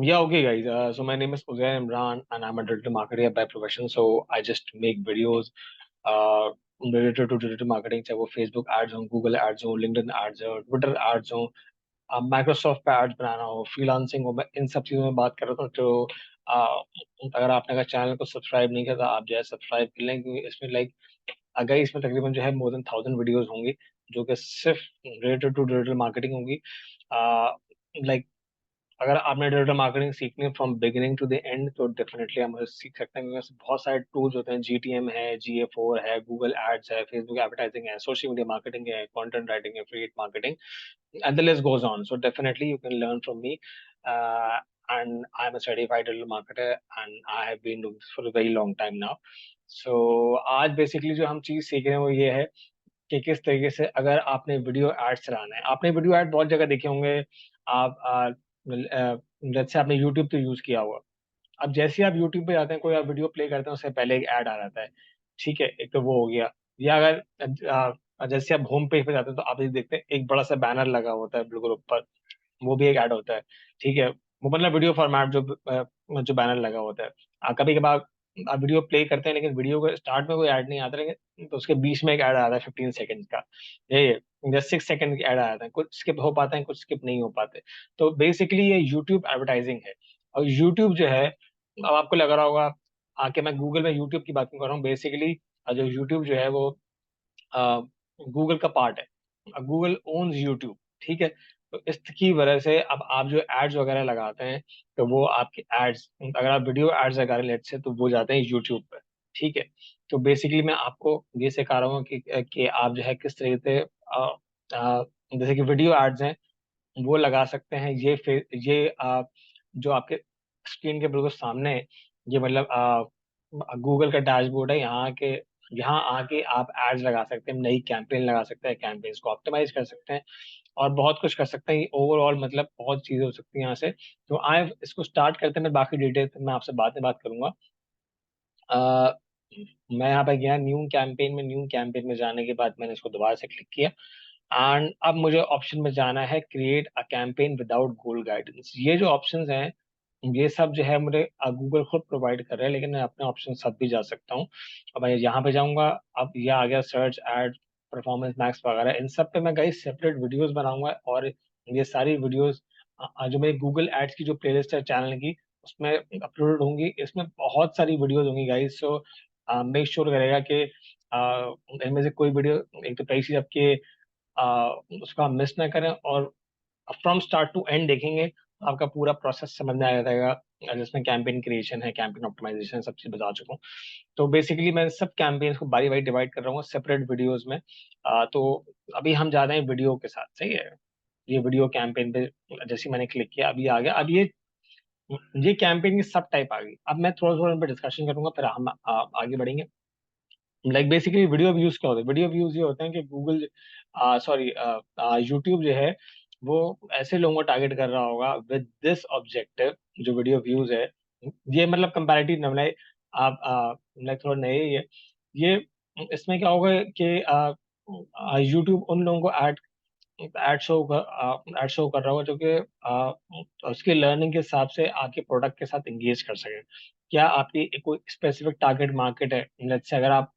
Yeah, okay, guys. So my name is Uzair Imran, and I'm a digital marketer by profession. So I just make videos uh, related to digital marketing, चाहे वो Facebook ads हो, Google ads हो, LinkedIn ads हो, Twitter ads हो, Microsoft पे ads बनाना हो, freelancing हो, मैं इन सब चीज़ों में बात कर रहा था। तो अगर आपने अगर चैनल को सब्सक्राइब नहीं किया तो आप जो है सब्सक्राइब कर लें, क्योंकि इसमें अगर इसमें तकरीबन जो है मोर देन 1000 वीडियोस होंगी, जो कि सिर्फ रिलेटेड टू डिजिटल मार्केटिंग होंगी। लाइक अगर आपने डिजिटल मार्केटिंग सीखनी है from beginning to the end तो डेफिनेटली आप मुझे सीख सकते हैं, क्योंकि उसमें बहुत सारे टूल्स होते हैं। जीटीएम है, GA4 है, गूगल एड्स है, फेसबुक एडवर्टाइजिंग है, सोशल मीडिया मार्केटिंग है, कंटेंट राइटिंग है, free marketing, and the list goes on. So definitely you can learn from me. And I'm a certified digital marketer and I have been doing this for a very long time now. So आज basically जो हम चीज सीख रहे हैं वो ये है कि किस तरीके से अगर आपने वीडियो एड्स चलाना है। आपने वीडियो एड बहुत जगह देखे होंगे। आप जैसे आपने यूट्यूब तो यूज किया होगा। अब जैसे ही आप यूट्यूब पे जाते हैं, कोई आप वीडियो प्ले करते हैं, उससे पहले एक ऐड आ जाता है। ठीक है, एक तो वो हो गया। या अगर जैसे आप होम पेज पे जाते हैं तो आप ये देखते हैं एक बड़ा सा बैनर लगा होता है बिल्कुल ऊपर, वो भी एक ऐड होता है। ठीक है, वो मतलब वीडियो फॉर्मेट जो बैनर लगा होता है। कभी कभार आप वीडियो प्ले करते हैं लेकिन वीडियो के स्टार्ट में कोई ऐड नहीं आता, लेकिन तो उसके बीच में एक ऐड आता है 15 सेकंड का। ये 6 सेकंड की ऐड आ जाता है, कुछ स्किप हो पाते हैं, कुछ स्किप नहीं हो पाते। तो बेसिकली ये यूट्यूब एडवर्टाइजिंग है। और यूट्यूब जो है, अब आपको लग रहा होगा कि मैं गूगल में यूट्यूब की बात नहीं कर रहा हूँ। बेसिकली जो यूट्यूब जो है वो गूगल का पार्ट है। Google owns YouTube. ठीक है, तो इसकी वजह से अब आप जो एड्स वगैरह लगाते हैं तो वो आपके एड्स, अगर आप वीडियो एड्स लगा रहे हैं लेट से, तो वो जाते हैं यूट्यूब पर। ठीक है, तो बेसिकली मैं आपको ये सिखा रहा हूँ कि आप जो है किस तरीके से जैसे कि वीडियो एड्स हैं वो लगा सकते हैं। जो आपके स्क्रीन के बिल्कुल सामने है, ये मतलब गूगल का डैशबोर्ड है। यहाँ आके आप एड्स लगा सकते हैं, नई कैंपेन लगा सकते हैं, कैंपेन्स को ऑप्टिमाइज कर सकते हैं और बहुत कुछ कर सकते हैं। ओवरऑल मतलब बहुत चीजें हो सकती हैं यहाँ से। तो आए इसको स्टार्ट करते हैं, मैं बाकी डिटेल्स मैं आपसे बाद में बात करूंगा। अ, मैं यहाँ पे गया न्यू कैंपेन में जाने के बाद मैंने इसको दोबारा से क्लिक किया। एंड अब मुझे ऑप्शन में जाना है create a campaign without goal guidance. ये जो ऑप्शंस हैं ये सब जो है मुझे गूगल खुद प्रोवाइड कर रहा है, लेकिन मैं अपने ऑप्शन साथ भी जा सकता हूँ। अब मैं यहाँ पे जाऊंगा। अब यह आ गया सर्च एड, परफॉर्मेंस मैक्स वगैरह, इन सब पे मैं कई सेपरेट वीडियोस बनाऊंगा। और ये सारी वीडियोस जो मेरी गूगल एड्स की जो प्लेलिस्ट है चैनल की, उसमें अपलोड होंगी। इसमें बहुत सारी वीडियोस होंगी गाइस। सो मेक श्योर करेगा कि इनमें से कोई वीडियो, एक तो पहली चीज आपके उसका मिस ना करें, और फ्रॉम स्टार्ट टू एंड देखेंगे तो आपका पूरा प्रोसेस समझ में आ जाएगा, जिसमें कैंपेन क्रिएशन है, कैंपेन ऑप्टिमाइजेशन, सब चीज बता चुका हूँ। तो बेसिकली मैं सब कैंपेन्स को बारी बारी डिवाइड कर रहा हूँ सेपरेट वीडियोस में। तो अभी हम जा रहे हैं वीडियो के साथ, सही है। ये वीडियो कैंपेन पे जैसे ही मैंने क्लिक किया अभी आ गया। अब ये कैंपेन की सब टाइप आ गई। अब मैं थोड़ा थोड़ा उन पर डिस्कशन करूंगा, फिर हम आगे बढ़ेंगे। बेसिकली वीडियो व्यूज क्या होते हैं? वीडियो व्यूज ये होते हैं कि गूगल, सॉरी, यूट्यूब जो है वो ऐसे लोगों को टारगेट कर रहा होगा विद दिस ऑब्जेक्टिव। जो वीडियो व्यूज है ये मतलब कंपैरेटिव ना बनाए आप, थोड़ा नए ही है ये। इसमें क्या होगा कि यूट्यूब उन लोगों को ऐड शो कर रहा होगा जो कि उसके लर्निंग के हिसाब से आपके प्रोडक्ट के साथ एंगेज कर सके। क्या आपकी कोई स्पेसिफिक टारगेट मार्केट है? लेट्स से अगर आप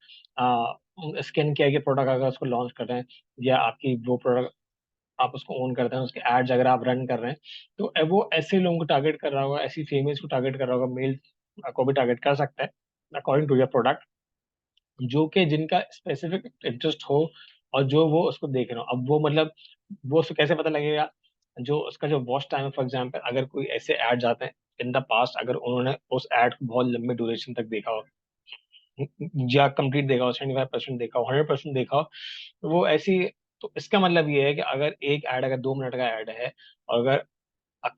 स्किन केयर के प्रोडक्ट अगर उसको लॉन्च कर रहे हैं, या आपकी वो प्रोडक्ट आप उसको ओन करते हैं, उसके एड्स अगर आप रन कर रहे हैं, तो वो ऐसे लोगों को टारगेट कर रहा होगा, ऐसी फीमेल्स को टारगेट कर रहा होगा, मेल को भी टारगेट कर सकता है अकॉर्डिंग टू योर प्रोडक्ट, जो कि जिनका स्पेसिफिक इंटरेस्ट हो और जो वो उसको देख रहे हो। अब वो मतलब वो उसको कैसे पता लगेगा? जो उसका जो वॉच टाइम है, फॉर एग्जाम्पल अगर कोई ऐसे एड जाते हैं इन द पास्ट, अगर उन्होंने उस एड को बहुत लंबे ड्यूरेशन तक देखा हो, या कंप्लीट देखा हो, 75% देखा हो, 100% देखा हो, तो वो ऐसी, तो इसका मतलब ये है कि अगर एक ऐड, अगर 2 मिनट का ऐड है, और अगर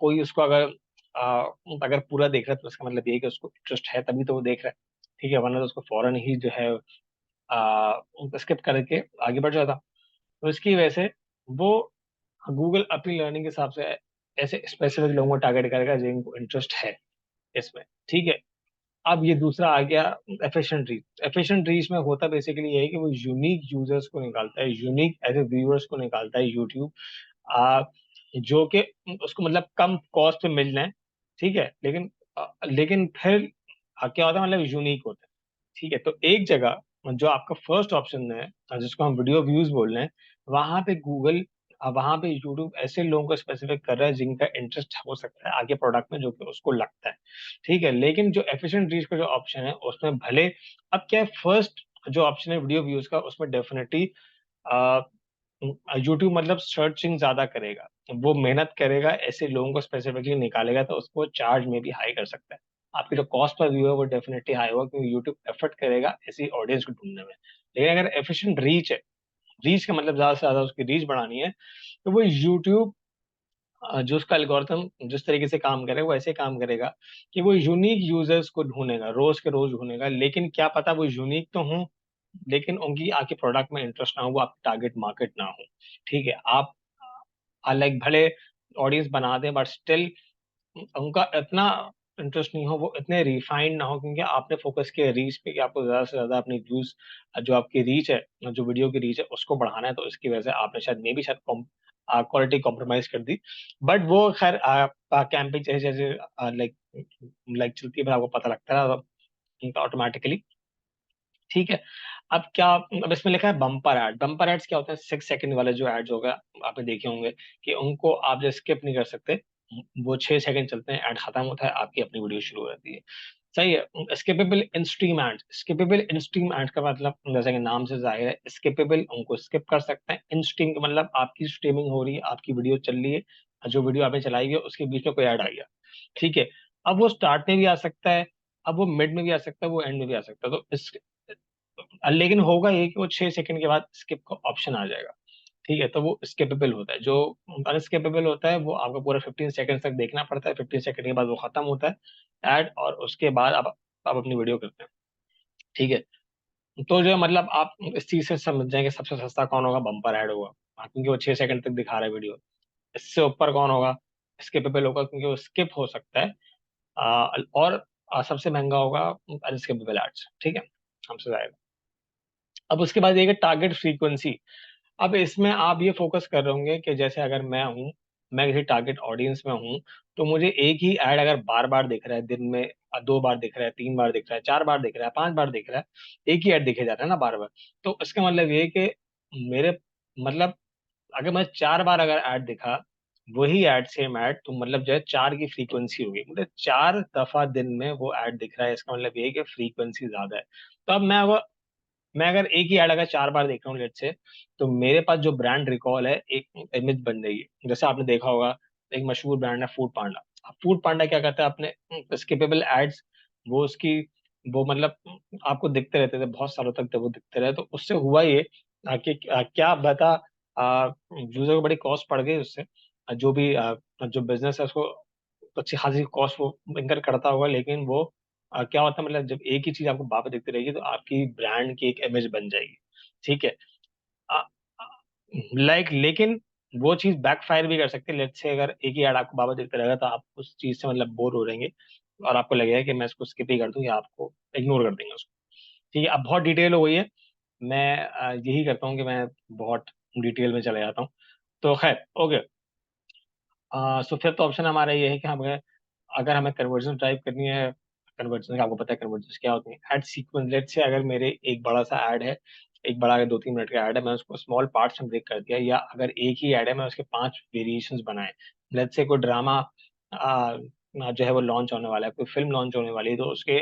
कोई उसको अगर पूरा देख रहा है, तो इसका मतलब ये है कि उसको इंटरेस्ट है, तभी तो वो देख रहा है। ठीक है, वरना तो उसको फौरन ही जो है स्किप करके आगे बढ़ जाता। तो इसकी वजह से वो गूगल अपनी लर्निंग के हिसाब से ऐसे स्पेसिफिक लोगों को टारगेट करेगा जिनको इंटरेस्ट है इसमें। ठीक है, अब ये दूसरा आ गया एफिशिएंट रीच। एफिशिएंट रीच में होता बेसिकली ये है कि वो यूनिक यूजर्स को निकालता है, यूनिक एज ए व्यूअर्स को निकालता है यूट्यूब, जो कि उसको मतलब कम कॉस्ट पे मिल जाए। ठीक है, लेकिन फिर क्या होता है, मतलब यूनिक होता है। ठीक है, तो एक जगह जो आपका फर्स्ट ऑप्शन है, जिसको हम वीडियो व्यूज बोल रहे हैं, वहां पे गूगल, वहां पे यूट्यूब ऐसे लोगों को स्पेसिफिक कर रहा है जिनका इंटरेस्ट हो सकता है आगे प्रोडक्ट में, जो कि उसको लगता है। ठीक है, लेकिन जो एफिशिएंट रीच का जो ऑप्शन है उसमें भले, अब क्या है, फर्स्ट जो ऑप्शन है वीडियो व्यूज का, उसमें डेफिनेटली यूट्यूब मतलब सर्चिंग ज्यादा करेगा, वो मेहनत करेगा, ऐसे लोगों को स्पेसिफिकली निकालेगा, तो उसको चार्ज में भी हाई कर सकता है। आपकी जो कॉस्ट पर व्यू है वो डेफिनेटली हाई होगा, क्योंकि यूट्यूब एफर्ट करेगा ऐसी ऑडियंस को ढूंढने में। लेकिन अगर एफिशिएंट रीच है, रीच का मतलब ज्यादा से ज्यादा उसकी रीच बढ़ानी है, तो वो यूट्यूब जो उसका एल्गोरिथम जिस तरीके से काम करेगा वो ऐसे काम करेगा कि वो यूनिक यूजर्स को ढूंढेगा, रोज के रोज ढूंढेगा, लेकिन क्या पता वो यूनिक तो हो, लेकिन उनकी आपके प्रोडक्ट में इंटरेस्ट ना हो, वो आपकी टारगेट मार्केट ना हो। ठीक है, आप लाइक भले ऑडियंस बना दें, बट स्टिल उनका इतना इंटरेस्ट नहीं हो, वो इतने रिफाइंड ना हो, क्योंकि आपने फोकस किया रीच पे कि आपको ज्यादा से ज्यादा अपनी व्यूज, जो आपकी रीच है, जो वीडियो की रीच है, उसको बढ़ाना है, तो इसकी वजह से आपने शायद मे भी शायद क्वालिटी कॉम्प्रोमाइज कर दी। बट वो खैर कैंपेन जैसे जैसे लाइक लाइक चलती है, फिर आपको पता लगता है ऑटोमेटिकली। ठीक है, अब क्या, अब इसमें लिखा है बम्पर एड। बम्पर एड्स क्या होते हैं, 6 सेकंड वाले जो एड्स होगा, आपने देखे होंगे कि उनको आप जो स्किप नहीं कर सकते, वो 6 सेकंड चलते हैं, एड खत्म होता है, आपकी अपनी वीडियो शुरू हो जाती है। सही है, skippable in stream ads. Skippable in stream ads का मतलब जैसे कि नाम से जाहिर है, स्किपेबल, उनको स्किप कर सकते हैं। इन स्ट्रीम का मतलब आपकी स्ट्रीमिंग हो रही है, आपकी वीडियो चल रही है, जो वीडियो आपने चलाई है उसके बीच में कोई ऐड आ गया। ठीक है, अब वो स्टार्ट में भी आ सकता है, अब वो मिड में भी आ सकता है, वो एंड में भी आ सकता है, तो इस लेकिन होगा ये कि वो 6 सेकंड के बाद स्किप का ऑप्शन आ जाएगा। ठीक है, तो वो स्किपेबल होता है। जो अनस्किपेबल होता है वो आपको पूरा 15 सेकंड तक देखना पड़ता है, 15 सेकंड के बाद वो खत्म होता है एड, और उसके बाद आप अपनी वीडियो करते हैं। ठीक है, तो जो मतलब आप इस चीज से समझ जाएंगे सबसे सस्ता कौन होगा, बम्पर ऐड होगा। क्योंकि वो 6 सेकंड तक दिखा रहा है वीडियो। इससे ऊपर कौन होगा, स्किपेबल होगा, क्योंकि वो स्किप हो सकता है। और सबसे महंगा होगा अनस्किपेबल एड्स। ठीक है, हमसे जाएगा। अब उसके बाद ये टारगेट फ्रीक्वेंसी। अब इसमें आप ये फोकस कर रहे होंगे कि जैसे अगर मैं किसी टारगेट ऑडियंस में हूँ, तो मुझे एक ही ऐड अगर बार बार दिख रहा है दिन में, 2 बार दिख रहा है, 3 बार दिख रहा है, 4 बार दिख रहा है, 5 बार दिख रहा है, एक ही ऐड दिखे जा रहा है ना बार बार, तो इसका मतलब ये है कि मेरे, मतलब अगर मैं 4 बार अगर ऐड दिखा, वही ऐड, सेम ऐड, तो मतलब जो है 4 की फ्रीक्वेंसी होगी, मतलब 4 दफा दिन में वो ऐड दिख रहा है, इसका मतलब ये है कि फ्रीक्वेंसी ज्यादा है। तो अब मैं अगर एक ही ऐड अगर 4 बार देख रहा हूँ लेट से, तो मेरे पास जो ब्रांड रिकॉल है, एक इमेज बन जाएगी। जैसे आपने देखा होगा, एक मशहूर ब्रांड है फूड पांडा। फूड पांडा क्या करता है, अपने स्किपेबल एड्स, वो उसकी, वो मतलब आपको दिखते रहते थे बहुत सालों तक, वो दिखते रहे, तो उससे हुआ ये कि क्या बता, यूजर को बड़ी कॉस्ट पड़ गई उससे। जो भी जो बिजनेस है उसको अच्छी खासी कॉस्ट वो इनकर करता होगा, लेकिन वो क्या होता है, मतलब जब एक ही चीज आपको बार बार दिखती रहेगी, तो आपकी ब्रांड की एक इमेज बन जाएगी। ठीक है, लेकिन वो चीज बैकफायर भी कर सकती है। लेट्स से अगर एक ही ऐड आपको बार बार दिखता रहेगा, तो आप उस चीज से मतलब बोर हो रहेंगे, और आपको लगेगा कि मैं इसको स्किप ही कर दूं, या आपको इग्नोर कर देंगे उसको। ठीक है, अब बहुत डिटेल हो गई है। मैं यही करता हूँ कि मैं बहुत डिटेल में चले जाता हूँ। तो खैर, ओके। सो फिफ्थ ऑप्शन हमारा ये है कि हम अगर हमें कन्वर्जन ड्राइव करनी है, कन्वर्जन का आपको पता है कन्वर्जन क्या होती है, एड सीक्वेंस। लेट से अगर मेरे एक बड़ा सा ऐड है, एक बड़ा 2-3 मिनट का ऐड है, मैं उसको स्मॉल पार्ट्स में ब्रेक कर दिया, या अगर एक ही ऐड है मैं उसके 5 वेरिएशंस बनाए। लेट से कोई ड्रामा जो है वो लॉन्च होने वाला है, कोई फिल्म लॉन्च होने वाली है, तो उसके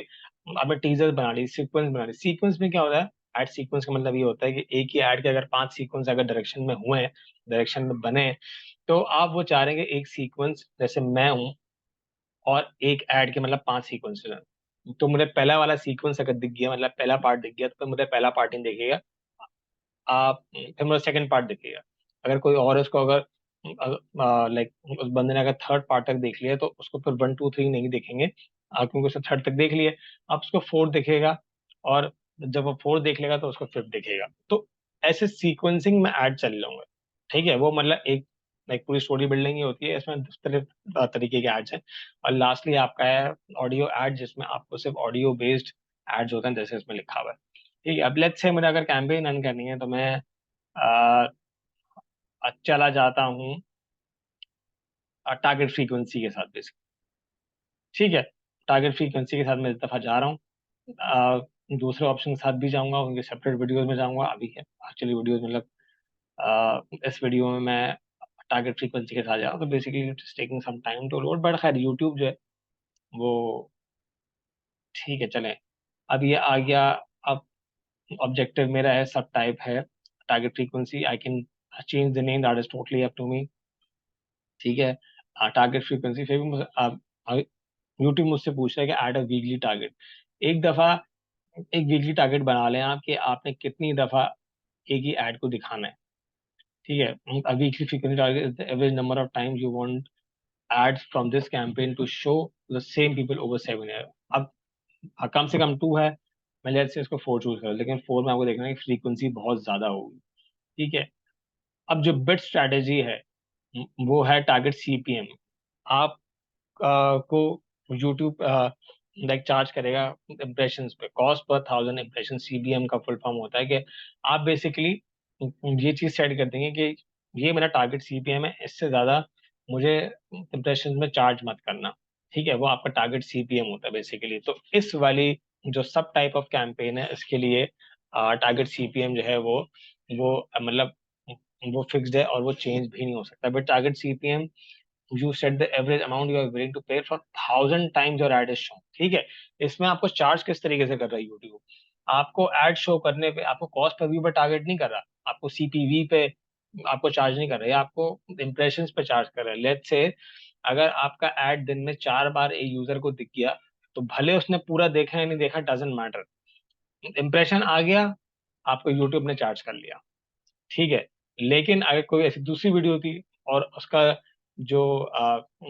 आपने टीजर बना ली, सीक्वेंस बना ली। सीक्वेंस में क्या होता है, एड सीक्वेंस का मतलब ये होता है कि एक ही ऐड के अगर 5 सीक्वेंस अगर डायरेक्शन में हुए, डायरेक्शन में बने, तो आप वो चाह रहे हैं कि एक सीक्वेंस, जैसे मैं हूं, और एक ऐड के मतलब 5 सीक्वेंस हैं, तो मुझे पहला वाला सीक्वेंस अगर दिख गया, मतलब पहला पार्ट दिख गया, तो मुझे पहला पार्ट नहीं दिखेगा, आप फिर मुझे सेकंड पार्ट दिखेगा। अगर कोई और उसको अगर लाइक उस बंदे ने अगर थर्ड पार्ट तक देख लिया, तो उसको फिर 1 2 3 नहीं दिखेंगे, क्योंकि उसने थर्ड तक देख लिया। आप उसको फोर्थ दिखेगा, और जब वो फोर्थ देख लेगा तो उसको फिफ्थ दिखेगा। तो ऐसे सीक्वेंसिंग में ऐड चल रहे होंगे। ठीक है, वो मतलब एक पूरी स्टोरी बिल्डिंग ही होती है, इसमें 10 तरीके के एड्स हैं। और लास्टली आपका है ऑडियो एड, जिसमें आपको सिर्फ ऑडियो बेस्ड एड्स होते हैं, जैसे इसमें लिखा हुआ है। ठीक है, अब लेट्स से मुझे अगर कैंपेन रन करनी है, तो मैं चला जाता हूँ टारगेट फ्रीक्वेंसी के साथ बेसिकली। ठीक है, टारगेट फ्रीक्वेंसी के साथ मैं इस दफ़ा जा रहा हूँ। दूसरे ऑप्शन के साथ भी जाऊंगा, उनके सेपरेट वीडियोस में जाऊंगा। अभी एक्चुअली वीडियोस मतलब इस वीडियो में मैं टारगेट फ्रीक्वेंसी के साथ जा रहा हूँ, तो basically it is taking some time to load, but खैर यूट्यूब जो है वो ठीक है चलें। अब ये आ गया। अब ऑब्जेक्टिव मेरा है, सब टाइप है, target frequency. I can change the name, that is totally up to me. ठीक है, टारगेट फ्रीक्वेंसी फिर भी यूट्यूब मुझसे पूछ रहा है कि ऐड अ वीकली टारगेट। एक दफा एक वीकली टारगेट बना लें आप कि आपने कितनी दफा एक ही ऐड को दिखाना है। ठीक है, a weekly frequency target is the average number of times you want ads from this campaign to show the same people over 7 years। अब कम से कम 2 है, मैं लेट्स से इसको 4 चूज कर, लेकिन 4 में आपको देखना है कि फ्रीक्वेंसी बहुत ज्यादा होगी। ठीक है, अब जो बिट स्ट्रैटेजी है वो है टारगेट सीपीएम। आप को यूट्यूब लाइक चार्ज करेगा इम्प्रेशंस पे, कॉस्ट पर 1000 इम्प्रेशन। सीबीएम का फुल फॉर्म होता है कि आप बेसिकली ये चीज सेट कर देंगे कि ये मेरा टारगेट सीपीएम है, इससे ज्यादा मुझे इम्प्रेशंस में चार्ज मत करना। ठीक है, वो आपका टारगेट सीपीएम होता है बेसिकली। तो इस वाली जो सब टाइप ऑफ कैंपेन है, इसके लिए टारगेट सीपीएम जो है वो मतलब वो फिक्स्ड है और वो चेंज भी नहीं हो सकता। But target CPM, you set the average amount you are willing to pay for 1000 times your ad is show. ठीक है, इसमें आपको चार्ज किस तरीके से कर रहा है यूट्यूब? आपको एड शो करने पे आपको कॉस्ट पर व्यू पर टारगेट नहीं कर रहा, आपको सीपीवी पे आपको चार्ज नहीं कर रहा है, आपको इंप्रेशंस पे चार्ज कर रहा है। लेट्स से अगर आपका एड दिन में 4 बार एक यूजर को दिख गया, तो भले उसने पूरा देखा या नहीं देखा, डजेंट मैटर, इंप्रेशन आ गया, आपको यूट्यूब ने चार्ज कर लिया। ठीक है, लेकिन अगर कोई ऐसी दूसरी वीडियो होती और उसका जो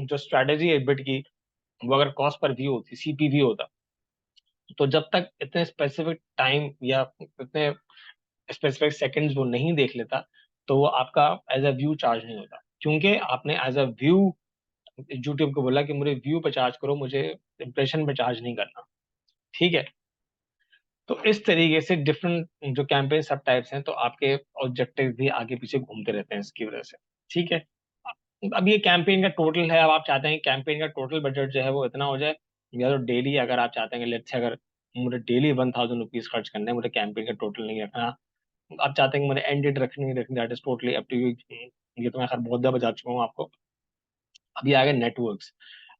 जो स्ट्रैटेजी है बिट की, वो अगर कॉस्ट पर व्यू होती, सीपीवी होता, तो जब तक इतने स्पेसिफिक टाइम या इतने स्पेसिफिक सेकंड्स वो नहीं देख लेता, तो वो आपका एज अ व्यू चार्ज नहीं होता, क्योंकि आपने एज अ व्यू यूट्यूब को बोला कि मुझे व्यू पे चार्ज करो, मुझे इंप्रेशन पे चार्ज नहीं करना। ठीक है, तो इस तरीके से डिफरेंट जो कैंपेन सब टाइप्स हैं, तो आपके ऑब्जेक्टिव भी आगे पीछे घूमते रहते हैं इसकी वजह से। ठीक है, अब ये कैंपेन का टोटल है। अब आप चाहते हैं कैंपेन का टोटल बजट जो है वो इतना हो जाए, या तो डेली अगर आप चाहते हैं कि लेट्स से अगर मुझे डेली 1000 रुपीज खर्च करना है, मुझे कैंपेन का टोटल नहीं रखना। आप चाहते हैं कि मुझे एंड डेट रखनी नहीं रखनी, that is totally up to you. ये तो मैं खैर बहुत दफा बता चुका हूँ आपको। अब ये आ गए नेटवर्क्स।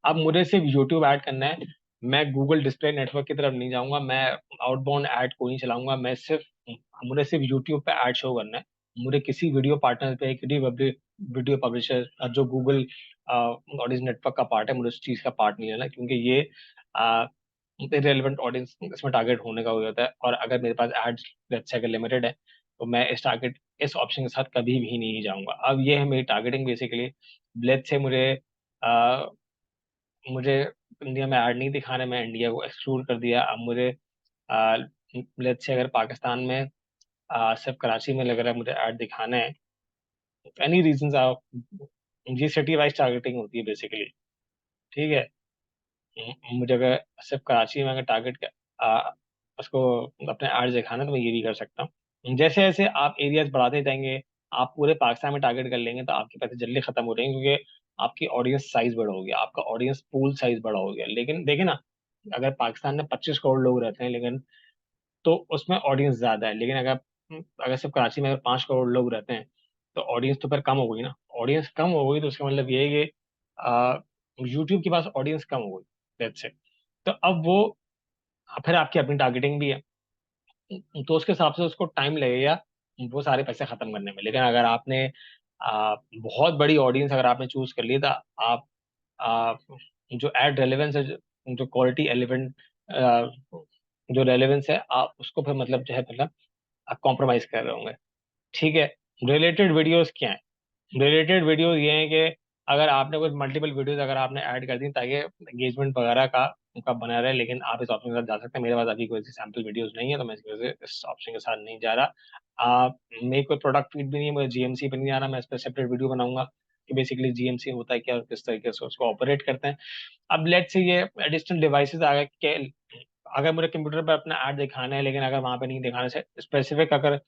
अब मुझे सिर्फ यूट्यूब ऐड करना है, मैं गूगल डिस्प्ले नेटवर्क की तरफ नहीं जाऊंगा, मैं आउटबाउंड ऐड को नहीं चलाऊंगा, मैं सिर्फ मुझे सिर्फ यूट्यूब पे ऐड शो करना है। मुझे किसी वीडियो पार्टनर पे, किसी वीडियो पब्लिशर जो गूगल ऑडियंस नेटवर्क का पार्ट है, मुझे उस चीज का पार्ट नहीं लेना, क्योंकि ये रेलिवेंट ऑडियंस इसमें टारगेट होने का हो जाता है। और अगर मेरे पास एड्स लेट्स से अगर लिमिटेड है, तो मैं इस ऑप्शन के साथ कभी भी नहीं जाऊंगा। अब ये है मेरी टारगेटिंग बेसिकली। लेट्स से आ, मुझे इंडिया में ऐड नहीं दिखाने, मैं इंडिया को एक्सक्लूड कर दिया। अब मुझे लेट्स से अगर पाकिस्तान में सिर्फ कराची में लग रहा है मुझे ऐड दिखाना है, एनी रीजंस आप, ये सिटी वाइज टारगेटिंग होती है बेसिकली। ठीक है, मुझे अगर सिर्फ कराची में अगर उसको अपने एड्स दिखाना है, तो मैं ये भी कर सकता हूँ। जैसे जैसे आप एरियाज बढ़ाते जाएंगे, आप पूरे पाकिस्तान में टारगेट कर लेंगे, तो आपके पैसे जल्दी खत्म हो जाएंगे, क्योंकि आपकी ऑडियंस साइज बड़ा हो गया, आपका ऑडियंस पूल साइज बड़ा हो गया। लेकिन देखिए ना, अगर पाकिस्तान में 25 करोड़ लोग रहते हैं, लेकिन तो उसमें ऑडियंस ज्यादा है। लेकिन अगर अगर सिर्फ कराची में अगर 5 करोड़ लोग रहते हैं, तो ऑडियंस तो फिर कम हो गई ना। ऑडियंस कम हो गई तो उसका मतलब ये है कि यूट्यूब के पास ऑडियंस कम हो गई, दैट्स इट। तो अब वो फिर आपकी अपनी टारगेटिंग भी है, तो उसके हिसाब से उसको टाइम लगेगा वो सारे पैसे खत्म करने में। लेकिन अगर आपने बहुत बड़ी ऑडियंस अगर आपने चूज कर ली, तो आप आ, जो एड रेलेवेंस है, जो क्वालिटी एलिमेंट, जो रेलेवेंस है, आप उसको फिर मतलब जो है मतलब आप कॉम्प्रोमाइज कर रहे होंगे। ठीक है, रिलेटेड वीडियोस क्या है? रिलेटेड वीडियोस ये हैं कि अगर आपने कुछ मल्टीपल वीडियोस अगर आपने ऐड कर दी, ताकि एंगेजमेंट वगैरह का उनका बना रहे, लेकिन आप इस ऑप्शन के साथ जा सकते हैं। मेरे पास अभी कोई ऐसी सैम्पल वीडियोस नहीं है, तो मैं इसकी वजह से इस ऑप्शन के साथ नहीं जा रहा। मेरे कोई प्रोडक्ट फीड भी नहीं है, मुझे जीएमसी पे नहीं आ रहा, मैं इस पर सेपरेट वीडियो बनाऊंगा कि बेसिकली जीएमसी होता है क्या और किस तरीके से उसको ऑपरेट करते हैं। अब लेट से ये एडिशनल डिवाइसेस आ गए कि अगर मुझे कंप्यूटर पर अपना ऐड दिखाना है, लेकिन अगर वहां पे नहीं दिखाने से स्पेसिफिक अगर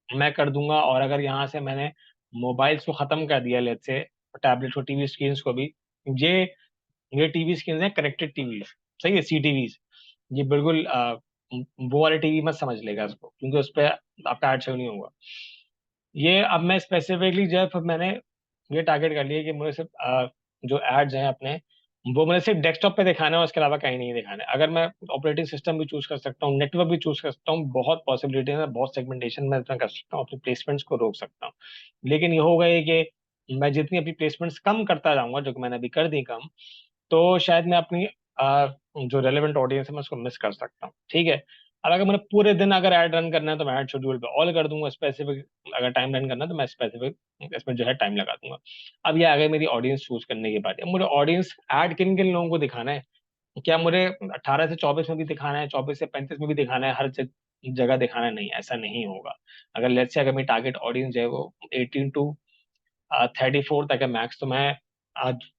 मैं कर दूंगा, और अगर यहाँ से मैंने मोबाइल्स को खत्म कर दिया लेट से, टैबलेट को, टीवी स्क्रीन को भी, ये ये टीवी स्क्रीन है कनेक्टेड टीवी, सही है, सी टीवीज। ये बिल्कुल वो वाले टीवी मत समझ लेगा इसको, क्योंकि उस पर आपका एड शो नहीं होगा। ये अब मैं स्पेसिफिकली जब मैंने ये टारगेट कर लिया कि मुझे सिर्फ जो एड्स हैं अपने, वो मुझे सिर्फ डेस्कटॉप पे दिखाना है, उसके अलावा कहीं नहीं दिखाना है। अगर मैं ऑपरेटिंग सिस्टम भी चूज कर सकता हूँ, नेटवर्क भी चूज कर सकता हूँ, बहुत पॉसिबिलिटी है, बहुत सेगमेंटेशन मैं इसमें कर सकता हूँ, अपनी प्लेसमेंट्स को रोक सकता हूँ। लेकिन ये होगा ये कि मैं जितनी अपनी प्लेसमेंट्स कम करता जाऊंगा, जो कि मैंने अभी कर दी कम, तो शायद मैं अपनी जो रेलेवेंट ऑडियंस है मैं उसको मिस कर सकता हूँ। ठीक है। अब अगर मैंने पूरे दिन अगर ऐड रन करना है तो मैं ऐड शेड्यूल पे ऑल कर दूंगा, स्पेसिफिक अगर टाइम रन करना है तो मैं स्पेसिफिक इसमें जो है टाइम लगा दूंगा। अब ये आ गई मेरी ऑडियंस चूज करने की बात है। मुझे ऑडियंस ऐड किन किन लोगों को दिखाना है, क्या मुझे 18 से 24 में भी दिखाना है, 24 से 35 में भी दिखाना है, हर जगह दिखाना है? नहीं, ऐसा नहीं होगा। अगर लेट्स से अगर मेरी टारगेट ऑडियंस है वो 18 to 34 तक है मैक्स, तो मैं आज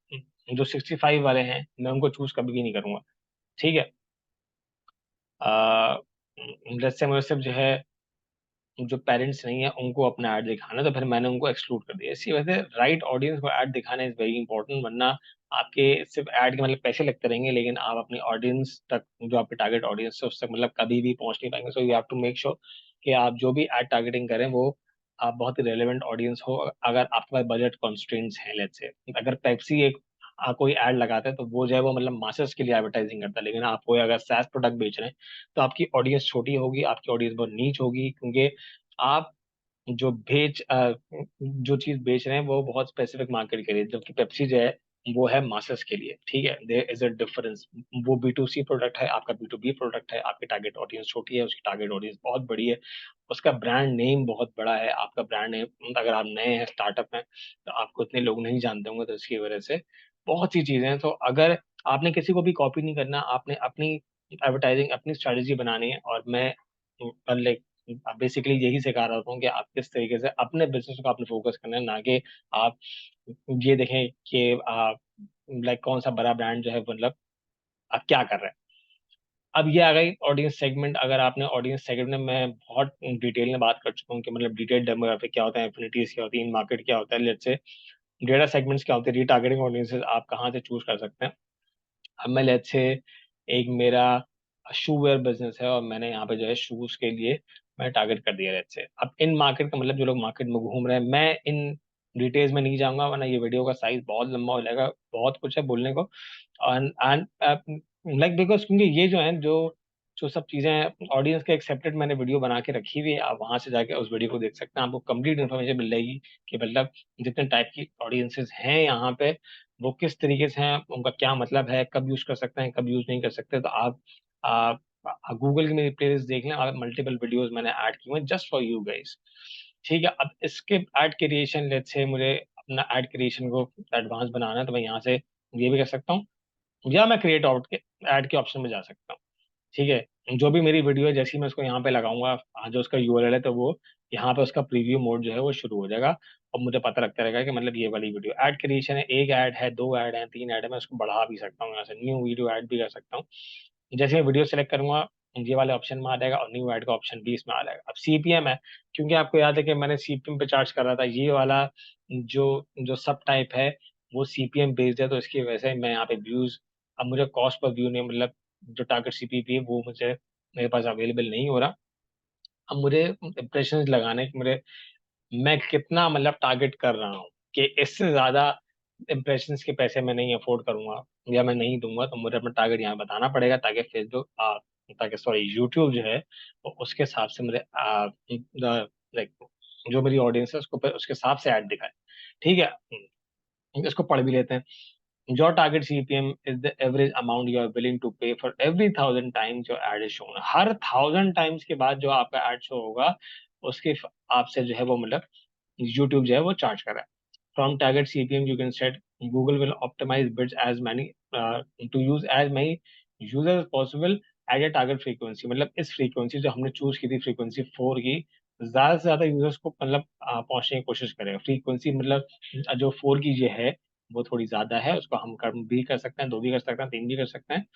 जो 65 वाले हैं मैं उनको चूज कभी भी नहीं करूंगा। ठीक है। लेट्स से मुझे सिर्फ जो है जो पेरेंट्स नहीं है उनको अपना ऐड दिखाना है, तो फिर मैंने उनको एक्सक्लूड कर दिया। इसी वजह से राइट ऑडियंस को ऐड दिखाना इज वेरी इंपॉर्टेंट, वरना आपके सिर्फ ऐड के मतलब पैसे लगते रहेंगे, लेकिन आप अपनी ऑडियंस तक, जो आपके टारगेट ऑडियंस है उस तक मतलब कभी भी पहुंच नहीं पाएंगे। So you have to make sure कि आप जो भी ऐड टारगेटिंग करें वो आप बहुत ही रेलेवेंट ऑडियंस हो। अगर आपके पास बजट कॉन्स्ट्रेंट्स हैं, लेट्स से अगर पेप्सी एक कोई ऐड लगाता है तो वो जो है वो मतलब मासेस के लिए एडवर्टाइजिंग करता है, लेकिन आप कोई अगर सैस प्रोडक्ट बेच रहे हैं तो आपकी ऑडियंस छोटी होगी, आपकी ऑडियंस बहुत नीच होगी, क्योंकि आप जो जो चीज बेच रहे हैं वो बहुत स्पेसिफिक मार्केट के लिए, जबकि पेप्सी जो है वो है मासेस के लिए। ठीक है, देयर इज अ डिफरेंस। वो B2C प्रोडक्ट है, आपका B2B प्रोडक्ट है, आपकी टारगेट ऑडियंस छोटी है, उसकी टारगेट ऑडियंस बहुत बड़ी है, उसका ब्रांड नेम बहुत बड़ा है, आपका ब्रांड नेम, अगर आप नए हैं, स्टार्टअप हैं, तो आपको इतने लोग नहीं जानते होंगे, तो इसकी वजह से बहुत सी चीजें हैं। तो अगर आपने किसी को भी कॉपी नहीं करना, आपने अपनी एडवर्टाइजिंग अपनी स्ट्रेटेजी बनानी है। और मैं लाइक बेसिकली यही सिखा रहा हूँ कि आप किस तरीके से अपने बिजनेस को आपने फोकस करना है, ना कि आप ये देखें कि आप लाइक कौन सा बड़ा ब्रांड जो है मतलब आप क्या कर रहे हैं। अब ये आ गई ऑडियंस सेगमेंट। अगर आपने ऑडियंस सेगमेंट में मैं बहुत डिटेल में बात कर चुका हूँ कि मतलब डिटेल डेमोग्राफिक क्या होता है, एफिनिटीज क्या होती है, इन मार्केट क्या होता है, लेट्स से डेटा सेगमेंट्स क्या होते हैं, रीटारगेटिंग ऑडियंसेस आप कहाँ से चूज कर सकते हैं। अब मैं लेट्स से एक मेरा शू वेयर बिजनेस है और मैंने यहाँ पे जो है शूज के लिए मैं टारगेट कर दिया लेट्स से। अब इन मार्केट का मतलब जो लोग मार्केट में घूम रहे हैं, मैं इन डिटेल्स में नहीं जाऊंगा वरना ये वीडियो का साइज बहुत लंबा हो जाएगा, बहुत कुछ है बोलने को। एंड लाइक बिकॉज क्योंकि ये जो है जो जो सब चीजें ऑडियंस के एक्सेप्टेड मैंने वीडियो बना के रखी हुई है, आप वहां से जाके उस वीडियो को देख सकते हैं, आपको कंप्लीट इन्फॉर्मेशन मिल जाएगी कि मतलब जितने टाइप की ऑडियंसेस हैं यहाँ पे वो किस तरीके से हैं, उनका क्या मतलब है, कब यूज कर सकते हैं, कब यूज नहीं कर सकते। तो आप गूगल की मेरी प्लेलिस्ट देख लें, और मल्टीपल वीडियोस मैंने ऐड की हुए जस्ट फॉर यू गाइस। ठीक है। अब इसके ऐड क्रिएशन, लेट्स से मुझे अपना ऐड क्रिएशन को एडवांस बनाना है, तो मैं यहाँ से ये भी कर सकता हूँ, या मैं क्रिएट आउट के ऐड के ऑप्शन में जा सकता हूँ। ठीक है। जो भी मेरी वीडियो है जैसे ही मैं उसको यहाँ पे लगाऊंगा, जो उसका URL है, तो वो यहाँ पे उसका प्रीव्यू मोड जो है वो शुरू हो जाएगा, और मुझे पता लगता रहेगा कि मतलब ये वाली वीडियो ऐड क्रिएशन है, एक ऐड है, दो ऐड है, तीन ऐड है, मैं उसको बढ़ा भी सकता हूँ, यहाँ से न्यू वीडियो ऐड भी कर सकता हूँ। जैसे मैं वीडियो सेलेक्ट करूंगा ये वाले ऑप्शन में आ जाएगा, और न्यू ऐड का ऑप्शन भी इसमें आ जाएगा। अब CPM है, क्योंकि आपको याद है कि मैंने CPM पे चार्ज कर रहा था, ये वाला जो जो सब टाइप है वो CPM बेस्ड है, तो इसकी वजह से मैं यहाँ पे व्यूज, अब मुझे कॉस्ट पर व्यू नहीं मतलब जो टारगेट CPP है वो मुझे मेरे पास अवेलेबल नहीं हो रहा। अब मुझे इंप्रेशन लगाने के मुझे मैं कितना मतलब टारगेट कर रहा हूँ कि इससे ज्यादा इंप्रेशंस के पैसे मैं नहीं अफोर्ड करूंगा या मैं नहीं दूंगा, तो मुझे अपना टारगेट यहाँ बताना पड़ेगा, ताकि फेसबुक ताकि सॉरी यूट्यूब जो है वो उसके हिसाब से मुझे लाइक जो मेरी ऑडियंस है उसको उसके हिसाब से ऐड दिखाए। ठीक है। इसको पढ़ भी लेते हैं। Your target CPM is the average amount you are willing to pay for every 1,000 times your ad is shown। Her 1,000 times के बाद जो आपका एड शो होगा उसके आपसे जो है वो मतलब यूट्यूब जो है वो चार्ज कर रहा है। From target CPM you can set Google will optimize bids as many to use as many users as possible at a target frequency। मतलब इस फ्रीक्वेंसी जो हमने चूज की थी फ्रीक्वेंसी 4 की, ज्यादा से ज्यादा यूजर्स को मतलब पहुंचने की कोशिश करेगा। फ्रीक्वेंसी मतलब जो 4 की ये है वो थोड़ी ज्यादा है, उसको हम कम भी कर सकते हैं, दो भी कर सकते हैं, तीन भी कर सकते हैं।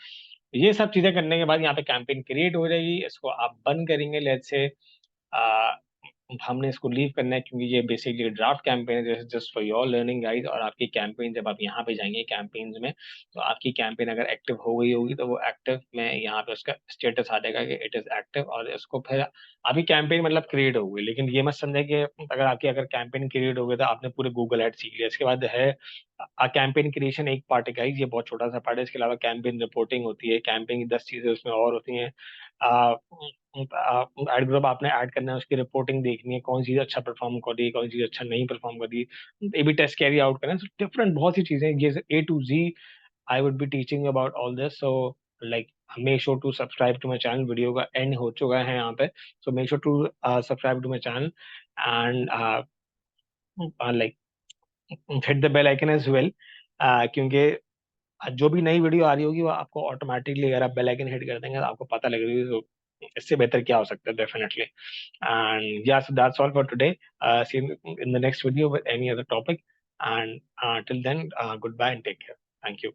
ये सब चीजें करने के बाद यहाँ पे कैंपेन क्रिएट हो जाएगी, इसको आप बंद करेंगे लेट्स से हमने इसको लीव करना है क्योंकि ये बेसिकली ड्राफ्ट कैंपेन है, just for your learning guys. और आपकी कैंपेन जब आप यहाँ पे जाएंगे कैंपेन्स में, तो आपकी कैंपेन अगर एक्टिव हो गई होगी तो वो एक्टिव में यहाँ पे उसका स्टेटस आ जाएगा कि इट इज एक्टिव, और इसको फिर अभी कैंपेन मतलब क्रिएट हो गई। लेकिन ये मत समझे कि अगर कैंपेन क्रिएट हो गई तो आपने पूरे गूगल एड सीख लिया। इसके बाद है कैंपेन क्रिएशन, एक पार्ट है गाइस, ये बहुत छोटा सा पार्ट है। इसके अलावा कैंपेन रिपोर्टिंग होती है, कैंपेन की 10 चीजें उसमें और होती हैं। एड ग्रुप आपने ऐड करना है, उसकी रिपोर्टिंग देखनी है, कौन सी चीज अच्छा परफॉर्म कर रही है, कौन सी चीज अच्छा नहीं परफॉर्म कर रही है, A B test carry out करना है। डिफरेंट बहुत सी चीजें, ये A to Z I would be teaching about all this. So like make sure to subscribe to my channel. Video का एंड हो चुका है यहाँ पे, so make sure to subscribe to my channel and like hit the bell icon as well, क्योंकि जो भी नई वीडियो आ रही होगी वो आपको ऑटोमेटिकली, अगर आप बेल आइकन हिट कर देंगे तो आपको पता लग रही है। तो इससे बेहतर क्या हो सकता है, definitely. And yeah so that's all for today. See in the next video with any other topic, and till then good bye and take care. Thank you.